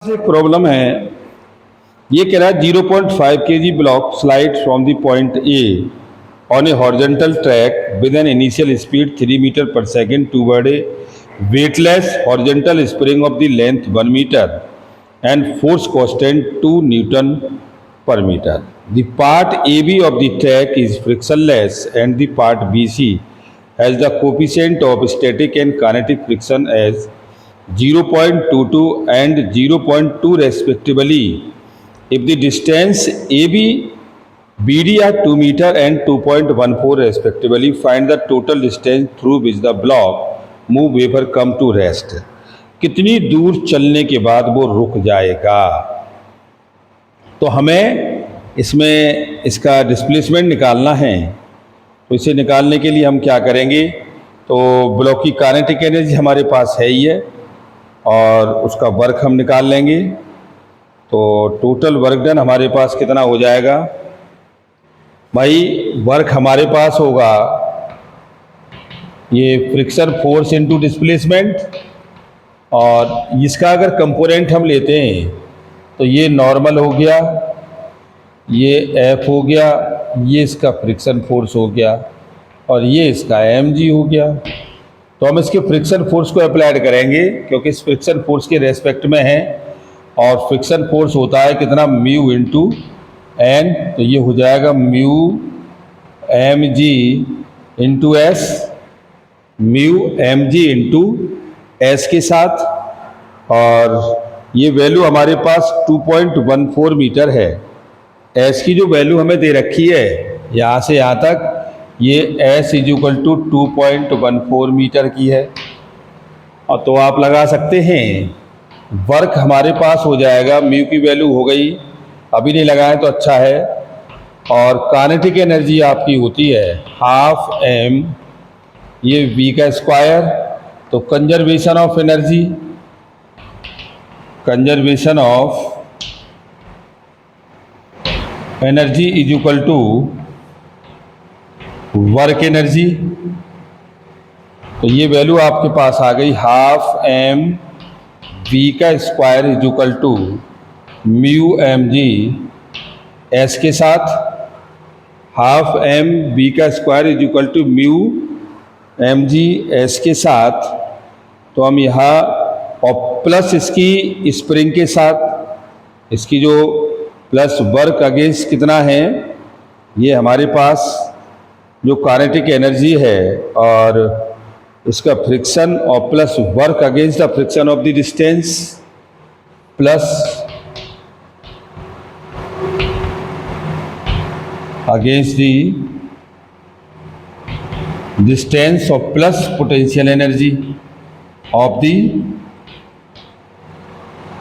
एक प्रॉब्लम है। ये कह रहा है 0.5 kg block slide from the point A on a horizontal track with an initial speed 3 metre per second toward a weightless horizontal spring of the length 1 metre and force constant 2 Newton per meter. The part AB of the track is frictionless and the part BC has the coefficient of static and kinetic friction as 0.22 and 0.2 respectively. If the distance AB, BD are 2 meter and 2.14 respectively, find the total distance through which the block move wafer come to rest. कितनी दूर चलने के बाद वो रुक जाएगा। तो हमें इसमें इसका डिस्प्लेसमेंट निकालना है। तो इसे निकालने के लिए हम क्या करेंगे, तो ब्लॉक की काइनेटिक एनर्जी हमारे पास है ही है और उसका वर्क हम निकाल लेंगे। तो टोटल वर्क डन हमारे पास कितना हो जाएगा भाई, वर्क हमारे पास होगा ये फ्रिक्शन फोर्स इनटू डिस्प्लेसमेंट, और इसका अगर कंपोनेंट हम लेते हैं तो ये नॉर्मल हो गया, ये एफ हो गया, ये इसका फ्रिक्शन फोर्स हो गया और ये इसका एम जी हो गया। तो हम इसके फ्रिक्शन फोर्स को अप्लाइड करेंगे क्योंकि इस फ्रिक्शन फोर्स के रेस्पेक्ट में है, और फ्रिक्शन फोर्स होता है कितना, म्यू इंटू एन। तो ये हो जाएगा mu M G into S, mu M G into S के साथ, और ये वैल्यू हमारे पास 2.14 मीटर है। एस की जो वैल्यू हमें दे रखी है यहाँ से यहाँ तक, ये S is equal to 2.14 metre की है। और तो आप लगा सकते हैं वर्क हमारे पास हो जाएगा, म्यू की वैल्यू हो गई, अभी नहीं लगाएं तो अच्छा है। और काइनेटिक एनर्जी आपकी होती है हाफ एम, ये वी का स्क्वायर। तो conservation of energy, conservation of energy is equal to work energy. तो ये वैल्यू आपके पास आ गई, हाफ एम वी का square is equal to mu M G S के साथ, हाफ एम वी का square is equal to mu M G S के साथ। तो हम यहाँ और प्लस इसकी स्प्रिंग के साथ, इसकी जो प्लस वर्क अगेंस्ट कितना है, ये हमारे पास जो काइनेटिक एनर्जी है और इसका फ्रिक्शन और plus work against the friction of the distance plus against the distance और plus potential energy of the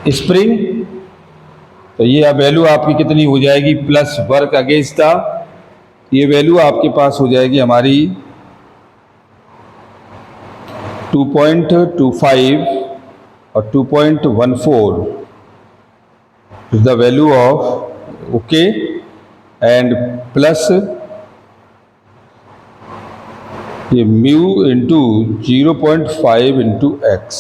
spring. तो ये अब वैल्यू आपकी कितनी हो जाएगी, प्लस वर्क अगेंस्ट द, ये वैल्यू आपके पास हो जाएगी हमारी 2.25 और 2.14 is the value of okay, and plus ये म्यू इंटू 0.5 इंटू एक्स।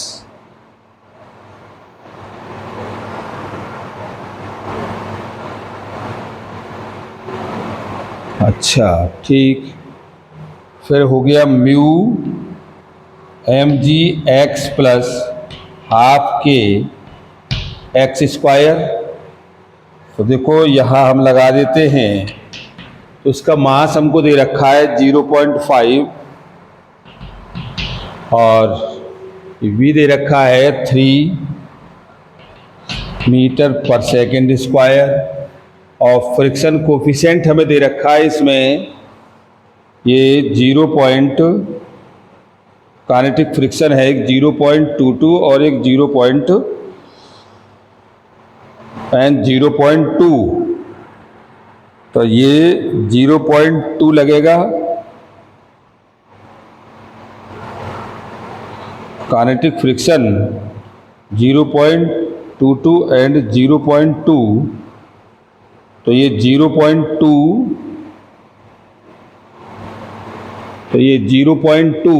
अच्छा ठीक, फिर हो गया mu M g x plus half के एक्स स्क्वायर। तो देखो यहाँ हम लगा देते हैं, तो इसका मास हमको दे रखा है 0.5 और वी दे रखा है 3 मीटर पर सेकेंड स्क्वायर, और फ्रिक्शन कोफिशिएंट हमें दे रखा है इसमें ये 0 पॉइंट, काइनेटिक फ्रिक्शन है एक 0.22 और एक 0.2। तो ये 0.2 लगेगा, काइनेटिक फ्रिक्शन 0.22 एंड 0.2। तो ये 0.2, तो ये 0.2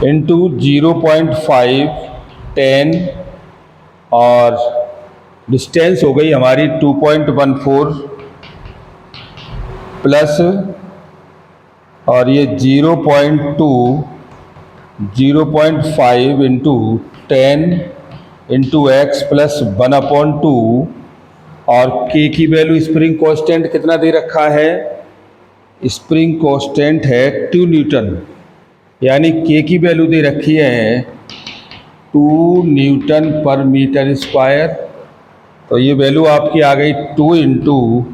इंटू 0.5 10 और डिस्टेंस हो गई हमारी 2.14 प्लस और ये 0.5 इंटू 10 इंटू एक्स प्लस 1/2 और के की वैल्यू स्प्रिंग कांस्टेंट कितना दे रखा है, स्प्रिंग कांस्टेंट है 2 न्यूटन, यानी के की वैल्यू दे रखी है 2 न्यूटन पर मीटर स्क्वायर। तो ये वैल्यू आपकी आ गई 2 इंटू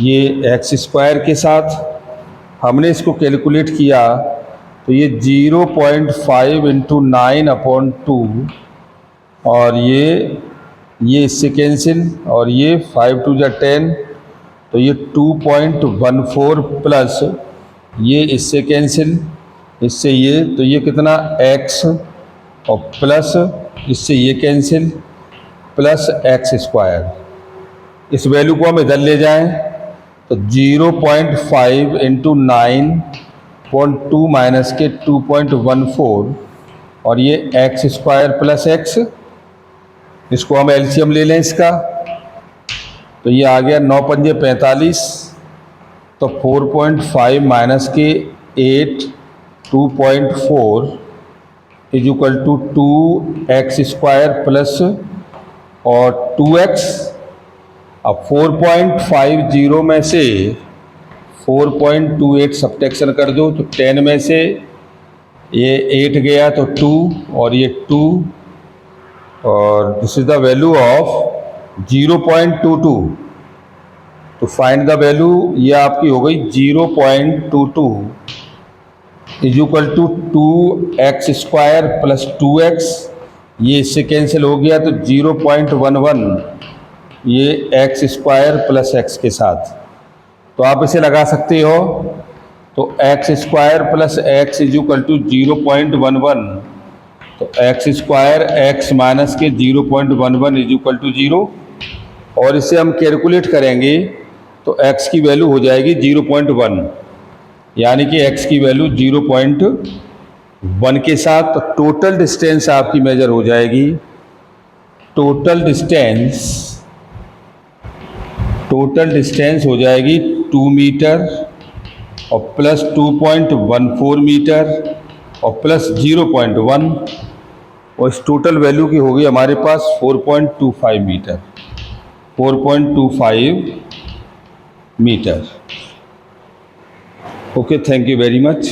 ये एक्स स्क्वायर के साथ हमने इसको कैलकुलेट किया तो ये 0.5 इंटू 9/2 और ये इससे कैंसिल और ये 5 2 जा 10 तो ये 2.14 प्लस ये इससे कैंसिल इससे ये तो ये कितना x और प्लस इससे ये कैंसिल प्लस एक्स स्क्वायर। इस वैल्यू को हम इधर ले जाएं तो 0.5 इंटू 9.2 माइनस के 2.14 और ये एक्स स्क्वायर प्लस एक्स, इसको हम एलसीएम ले लें इसका तो ये आ गया 9 पंजे 45 तो 4.5 माइनस के 8 2.4 is equal to 2x square plus और 2x। अब 4.50 में से 4.28 सब्ट्रैक्शन कर दो तो 10 में से ये 8 गया तो 2 और ये 2 और this is the value of 0.22। तो फाइंड द वैल्यू, ये आपकी हो गई 0.22 is equal to 2x square plus 2x, ये इससे कैंसिल हो गया तो 0.11 ये एक्स स्क्वायर प्लस एक्स के साथ। तो आप इसे लगा सकते हो तो X square plus X is equal to 0.11 तो एक्स स्क्वायर एक्स माइनस के 0.11 इज इक्वल टू 0 और इसे हम कैलकुलेट करेंगे तो x की वैल्यू हो जाएगी 0.1, यानी कि x की वैल्यू 0.1 के साथ तो टोटल डिस्टेंस आपकी मेजर हो जाएगी, टोटल डिस्टेंस हो जाएगी 2 मीटर और प्लस 2.14 मीटर और प्लस 0.1 और इस टोटल वैल्यू की हो गई हमारे पास 4.25 metre, 4.25 metre. Okay, thank you very much.